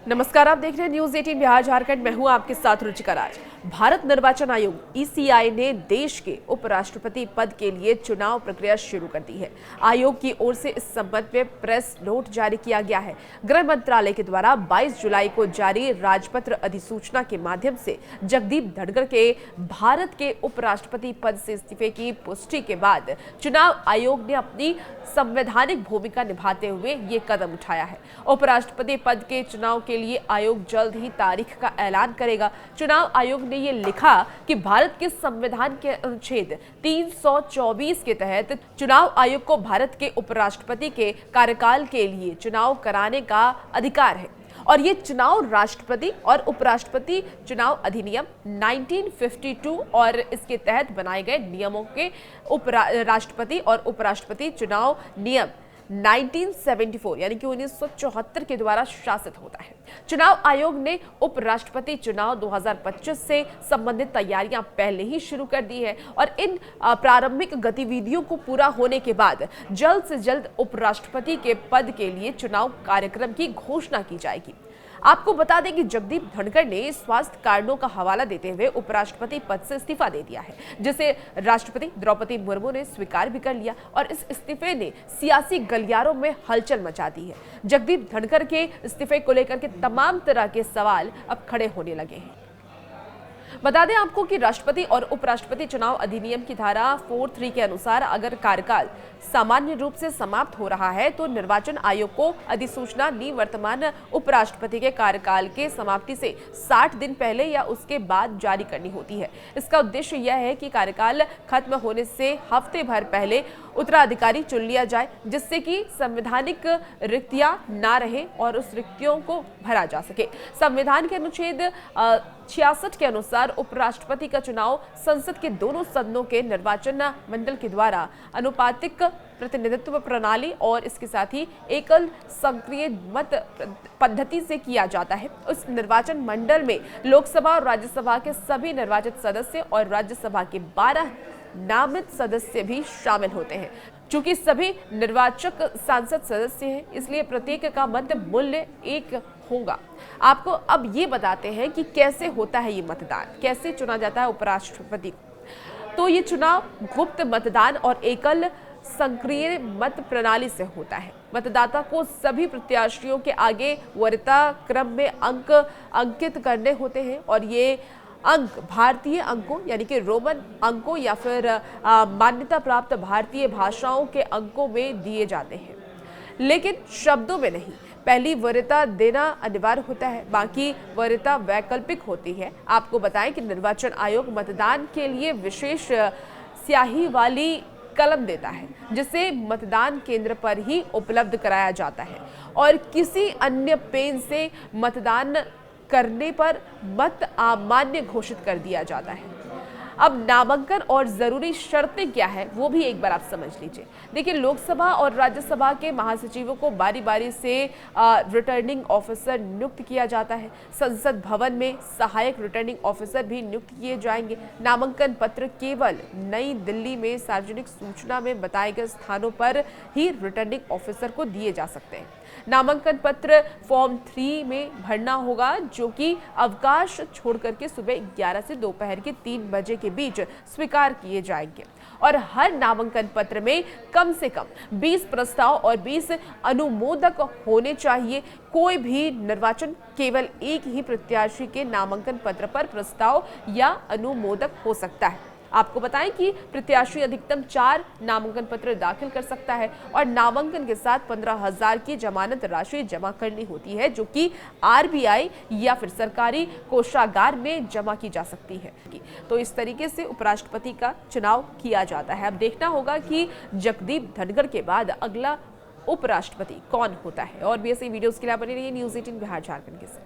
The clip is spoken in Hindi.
नमस्कार, आप देख रहे हैं न्यूज 18 बिहार झारखंड। मैं हूं आपके साथ रुचिका राज। भारत निर्वाचन आयोग ईसीआई ने देश के उपराष्ट्रपति पद के लिए चुनाव प्रक्रिया शुरू कर दी है। आयोग की ओर से इस संबंध में प्रेस नोट जारी किया गया है। गृह मंत्रालय के द्वारा 22 जुलाई को जारी राजपत्र अधिसूचना के माध्यम से जगदीप धनखड़ के भारत के उपराष्ट्रपति पद से इस्तीफे की पुष्टि के बाद चुनाव आयोग ने अपनी संवैधानिक भूमिका निभाते हुए ये कदम उठाया है। उपराष्ट्रपति पद के चुनाव के लिए आयोग जल्द ही तारीख का ऐलान करेगा। चुनाव आयोग ने ये लिखा कि भारत के संविधान के अनुच्छेद 324 के तहत चुनाव आयोग को भारत के उपराष्ट्रपति के कार्यकाल के लिए चुनाव कराने का अधिकार है और ये चुनाव राष्ट्रपति और उपराष्ट्रपति चुनाव अधिनियम 1952 और इसके तहत बनाए गए नियमों के राष्ट्रपति और उपराष्ट्रपति चुनाव नियम 1974 यानी कि 1974 के द्वारा शासित होता है। चुनाव आयोग ने उपराष्ट्रपति चुनाव 2025 से संबंधित तैयारियां पहले ही शुरू कर दी है और इन प्रारंभिक गतिविधियों को पूरा होने के बाद जल्द से जल्द उपराष्ट्रपति के पद के लिए चुनाव कार्यक्रम की घोषणा की जाएगी। आपको बता दें कि जगदीप धनखड़ ने स्वास्थ्य कारणों का हवाला देते हुए उपराष्ट्रपति पद से इस्तीफा दे दिया है, जिसे राष्ट्रपति द्रौपदी मुर्मू ने स्वीकार भी कर लिया और इस इस्तीफे ने सियासी गलियारों में हलचल मचा दी है। जगदीप धनखड़ के इस्तीफे को लेकर के तमाम तरह के सवाल अब खड़े होने लगे हैं। बता दें आपको कि राष्ट्रपति और उपराष्ट्रपति चुनाव अधिनियम की धारा 43 के अनुसार अगर कार्यकाल सामान्य रूप से समाप्त हो रहा है तो निर्वाचन आयोग को अधिसूचना निवर्तमान उपराष्ट्रपति के कार्यकाल के समाप्ति से 60 दिन पहले या उसके बाद जारी करनी होती है। इसका उद्देश्य यह है कि कार्यकाल खत्म होने से हफ्ते भर पहले उत्तराधिकारी चुन लिया जाए, जिससे कि संवैधानिक रिक्तियां ना रहे और उस रिक्तियों को भरा जा सके। संविधान के अनुच्छेद 66 के अनुसार उपराष्ट्रपति का चुनाव संसद के दोनों सदनों के निर्वाचन मंडल के द्वारा अनुपातिक प्रतिनिधित्व प्रणाली और इसके साथ ही एकल सक्रिय मत पद्धति से किया जाता है। उस निर्वाचन मंडल में लोकसभा और राज्यसभा के सभी निर्वाचित सदस्य और राज्यसभा के 12 नामित सदस्य भी शामिल होते हैं। चूंकि सभी निर्वाचक सांसद सदस्य हैं, इसलिए प्रत्येक का मत मूल्य एक होगा। आपको अब ये बताते हैं कि कैसे होता है ये मतदान, कैसे चुना जाता है उपराष्ट्रपति। तो ये चुनाव गुप्त मतदान और एकल सक्रिय मत प्रणाली से होता है। मतदाता को सभी प्रत्याशियों के आगे वरीयता क्रम में अंक अंकित करने होते हैं और ये अंक भारतीय अंकों यानी कि रोमन अंकों या फिर मान्यता प्राप्त भारतीय भाषाओं के अंकों में दिए जाते हैं, लेकिन शब्दों में नहीं। पहली वरीयता देना अनिवार्य होता है, बाकी वरीयता वैकल्पिक होती है। आपको बताएं कि निर्वाचन आयोग मतदान के लिए विशेष स्याही वाली कलम देता है, जिसे मतदान केंद्र पर ही उपलब्ध कराया जाता है और किसी अन्य पेन से मतदान करने पर मत अमान्य घोषित कर दिया जाता है। अब नामांकन और जरूरी शर्तें क्या है वो भी एक बार आप समझ लीजिए। देखिए, लोकसभा और राज्यसभा के महासचिवों को बारी बारी से रिटर्निंग ऑफिसर नियुक्त किया जाता है। संसद भवन में सहायक रिटर्निंग ऑफिसर भी नियुक्त किए जाएंगे। नामांकन पत्र केवल नई दिल्ली में सार्वजनिक सूचना में बताए गए स्थानों पर ही रिटर्निंग ऑफिसर को दिए जा सकते हैं। नामांकन पत्र फॉर्म 3 में भरना होगा, जो कि अवकाश छोड़ करके सुबह 11 से दोपहर के 3 बजे के बीच स्वीकार किए जाएंगे और हर नामांकन पत्र में कम से कम 20 प्रस्ताव और 20 अनुमोदक होने चाहिए। कोई भी निर्वाचन केवल एक ही प्रत्याशी के नामांकन पत्र पर प्रस्ताव या अनुमोदक हो सकता है। आपको बताएं कि प्रत्याशी अधिकतम 4 नामांकन पत्र दाखिल कर सकता है और नामांकन के साथ 15,000 की जमानत राशि जमा करनी होती है, जो कि आरबीआई या फिर सरकारी कोषागार में जमा की जा सकती है। तो इस तरीके से उपराष्ट्रपति का चुनाव किया जाता है। अब देखना होगा कि जगदीप धनखड़ के बाद अगला उपराष्ट्रपति कौन होता है। और भी ऐसी वीडियोस के लिए बने रहिए न्यूज़ 18 बिहार झारखंड के साथ।